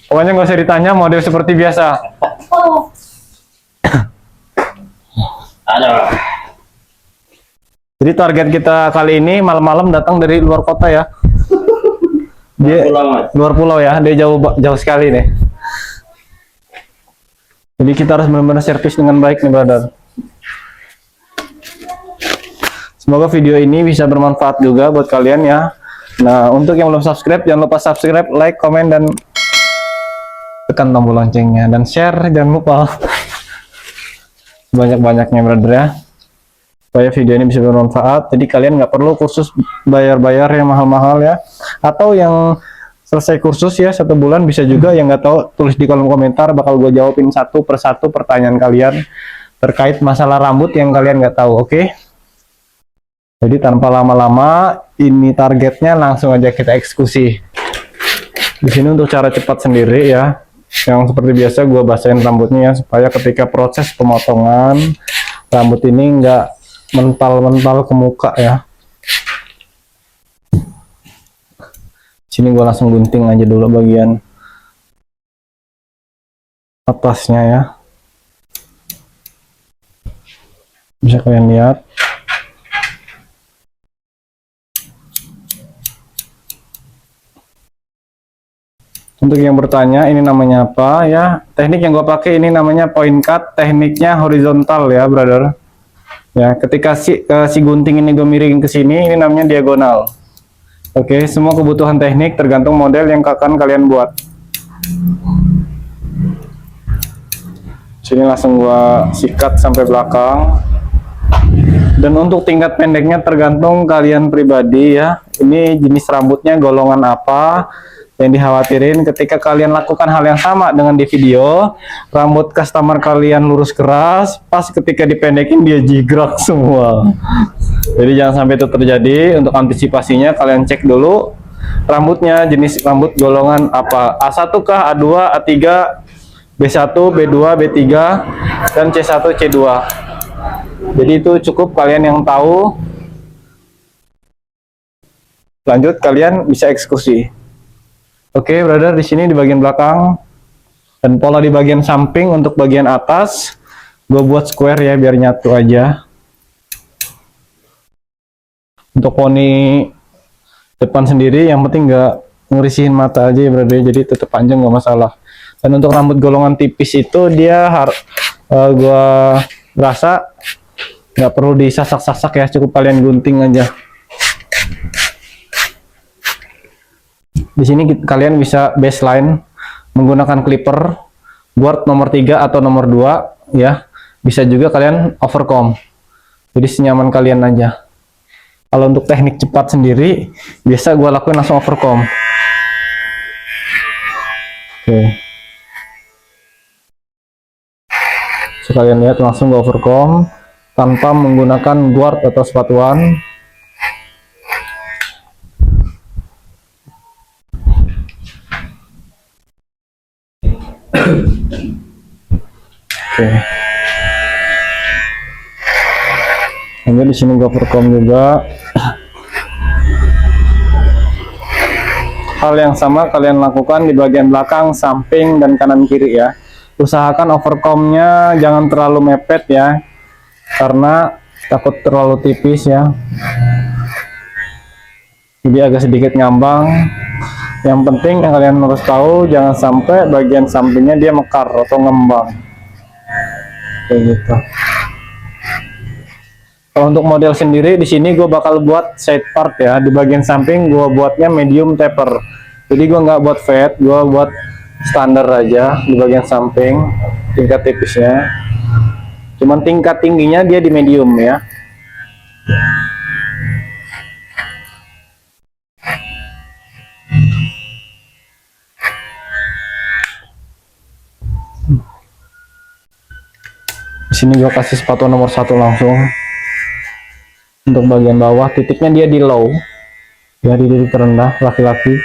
Pokoknya nggak usah ditanya, model seperti biasa. Oh. Ada. Jadi target kita kali ini malam-malam datang dari luar kota ya. Dia luar pulau ya, dia jauh sekali nih. Jadi kita harus benar-benar servis dengan baik nih, brother. Semoga video ini bisa bermanfaat juga buat kalian ya. Nah, untuk yang belum subscribe, jangan lupa subscribe, like, komen, dan tekan tombol loncengnya. Dan share, jangan lupa. Banyak-banyaknya, brother ya. Supaya video ini bisa bermanfaat. Jadi kalian nggak perlu kursus bayar-bayar yang mahal-mahal ya. Atau yang selesai kursus ya 1 bulan bisa juga. Yang nggak tahu, tulis di kolom komentar. Bakal gue jawabin satu persatu pertanyaan kalian terkait masalah rambut yang kalian nggak tahu. Oke? Jadi tanpa lama-lama, ini targetnya langsung aja kita eksekusi. Di sini untuk cara cepat sendiri ya. Yang seperti biasa gue basahin rambutnya ya, supaya ketika proses pemotongan rambut ini nggak mental-mental ke muka ya. Sini gue langsung gunting aja dulu bagian atasnya ya. Bisa kalian lihat. Untuk yang bertanya ini namanya apa ya, teknik yang gue pakai ini namanya point cut, tekniknya horizontal ya, brother ya. Ketika si gunting ini gue miringin ke sini, ini namanya diagonal. Oke, semua kebutuhan teknik tergantung model yang akan kalian buat. Sini langsung gue sikat sampai belakang. Dan untuk tingkat pendeknya tergantung kalian pribadi ya. Ini jenis rambutnya golongan apa yang dikhawatirin. Ketika kalian lakukan hal yang sama dengan di video, rambut customer kalian lurus keras, pas ketika dipendekin dia jigrak semua. Jadi jangan sampai itu terjadi. Untuk antisipasinya kalian cek dulu rambutnya, jenis rambut golongan apa, A1 kah, A2, A3, B1, B2, B3, dan C1, C2. Jadi itu cukup kalian yang tahu. Lanjut kalian bisa eksekusi. Oke, brother, di sini di bagian belakang dan pola di bagian samping. Untuk bagian atas gue buat square ya, biar nyatu aja. Untuk poni depan sendiri yang penting nggak ngerisihin mata aja ya, brother, jadi tetap panjang nggak masalah. Dan untuk rambut golongan tipis itu dia gue rasa nggak perlu disasak-sasak ya, cukup kalian gunting aja. Di sini kalian bisa baseline menggunakan clipper guard nomor 3 atau nomor 2 ya. Bisa juga kalian overcomb. Jadi senyaman kalian aja. Kalau untuk teknik cepat sendiri, biasa gue lakuin langsung overcomb. Oke. So, kalian lihat langsung gue overcomb tanpa menggunakan guard atau sepatuan. Oke. Lanjut di sini gue overcomb juga. Hal yang sama kalian lakukan di bagian belakang, samping, dan kanan kiri ya. Usahakan overcombnya jangan terlalu mepet ya, karena takut terlalu tipis ya. Jadi agak sedikit ngambang. Yang penting yang kalian harus tahu, jangan sampai bagian sampingnya dia mekar atau ngembang kayak gitu. Kalau untuk model sendiri di sini gue bakal buat side part ya. Di bagian samping gue buatnya medium taper. Jadi gue nggak buat fade, gue buat standar aja di bagian samping tingkat tipisnya. Cuman tingkat tingginya dia di medium ya. Di sini gue kasih sepatu nomor 1 langsung. Untuk bagian bawah titiknya dia di low ya, di titik terendah laki-laki.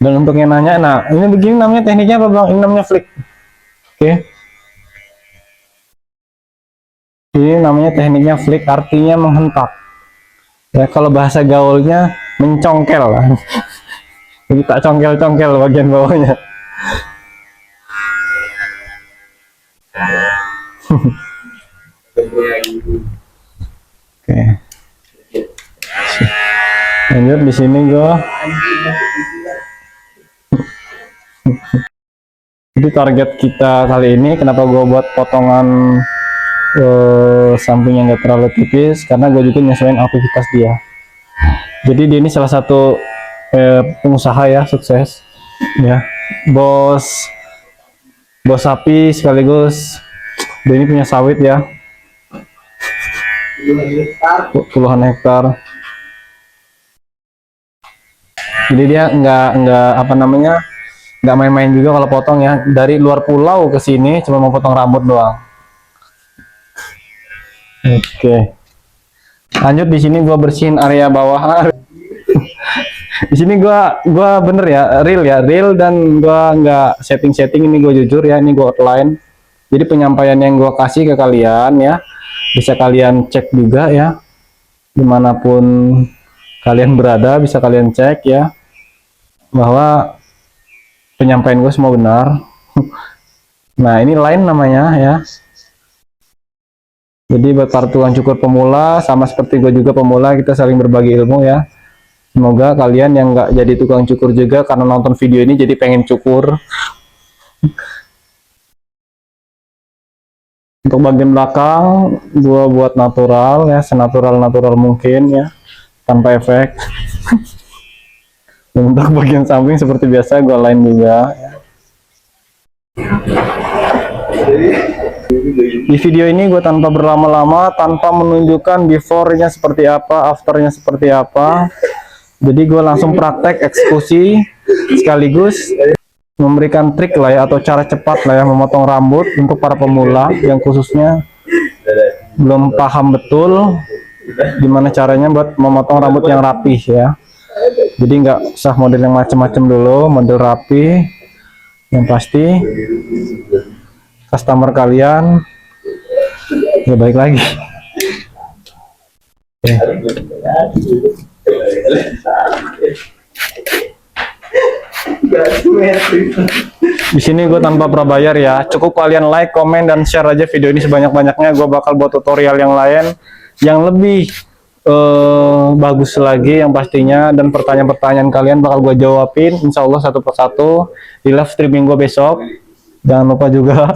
Dan untuk yang nanya, nah ini begini namanya tekniknya apa bang? Ini namanya flick. Oke. Ini namanya tekniknya flick, artinya menghentak. Ya kalau bahasa gaulnya mencongkel lah. Jadi tak congkel-congkel bagian bawahnya. Oke. Lanjut di sini gua. Jadi target kita kali ini kenapa gua buat potongan samping yang gak terlalu tipis, karena gue juga nyesuaiin aktivitas dia. Jadi dia ini salah satu pengusaha ya, sukses ya, bos sapi sekaligus dia ini punya sawit ya, puluhan hektar. Jadi dia nggak main-main juga kalau potong ya, dari luar pulau ke sini cuma mau potong rambut doang. Oke. Lanjut di sini gua bersihin area bawah. Di sini gua bener ya, real dan gua nggak setting ini, gua jujur ya, ini gua outline. Jadi penyampaian yang gua kasih ke kalian ya, bisa kalian cek juga ya, dimanapun kalian berada bisa kalian cek ya, bahwa penyampaian gue semua benar. Nah ini line namanya ya. Jadi buat para tukang cukur pemula, sama seperti gue juga pemula, kita saling berbagi ilmu ya. Semoga kalian yang nggak jadi tukang cukur juga karena nonton video ini jadi pengen cukur. Untuk bagian belakang, gue buat natural ya, senatural mungkin ya, tanpa efek. Dan untuk bagian samping seperti biasa gue line juga ya. Di video ini gue tanpa berlama-lama, tanpa menunjukkan before-nya seperti apa, after-nya seperti apa. Jadi gue langsung praktek eksekusi sekaligus memberikan trik lah ya, atau cara cepat lah ya memotong rambut untuk para pemula yang khususnya belum paham betul gimana caranya buat memotong rambut yang rapih ya. Jadi nggak usah model yang macam-macam dulu, model rapi yang pasti customer kalian ya baik lagi. Di sini gue tanpa prabayar ya, cukup kalian like, komen, dan share aja video ini sebanyak-banyaknya. Gue bakal buat tutorial yang lain yang lebih bagus lagi yang pastinya, dan pertanyaan-pertanyaan kalian bakal gue jawabin insya Allah satu persatu di live streaming gue besok. Jangan lupa juga.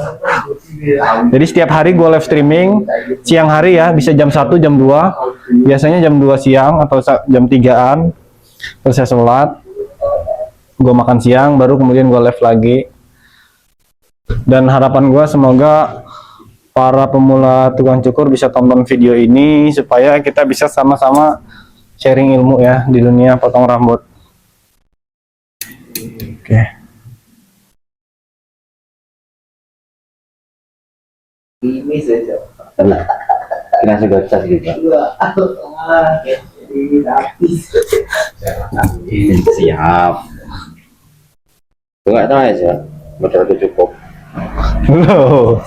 Jadi setiap hari gue live streaming siang hari ya, bisa jam 1, jam 2, biasanya jam 2 siang atau jam 3-an. Terus saya sholat, gue makan siang, baru kemudian gue live lagi. Dan harapan gue semoga para pemula tukang cukur bisa tonton video ini supaya kita bisa sama-sama sharing ilmu ya di dunia potong rambut. Oke. Ini saja. Kena segocas gitu. Siap. Enggak tahu aja. Betul itu cukup. Loh.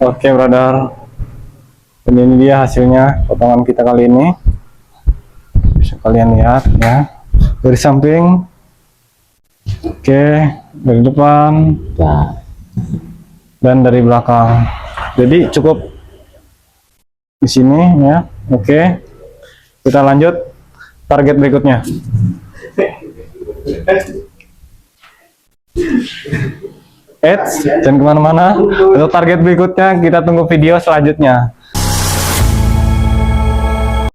Oke brother, ini dia hasilnya potongan kita kali ini. Bisa kalian lihat ya, dari samping, oke, dari depan, dan dari belakang. Jadi cukup di sini ya. Oke, kita lanjut target berikutnya. Jangan kemana-mana. Untuk target berikutnya kita tunggu video selanjutnya.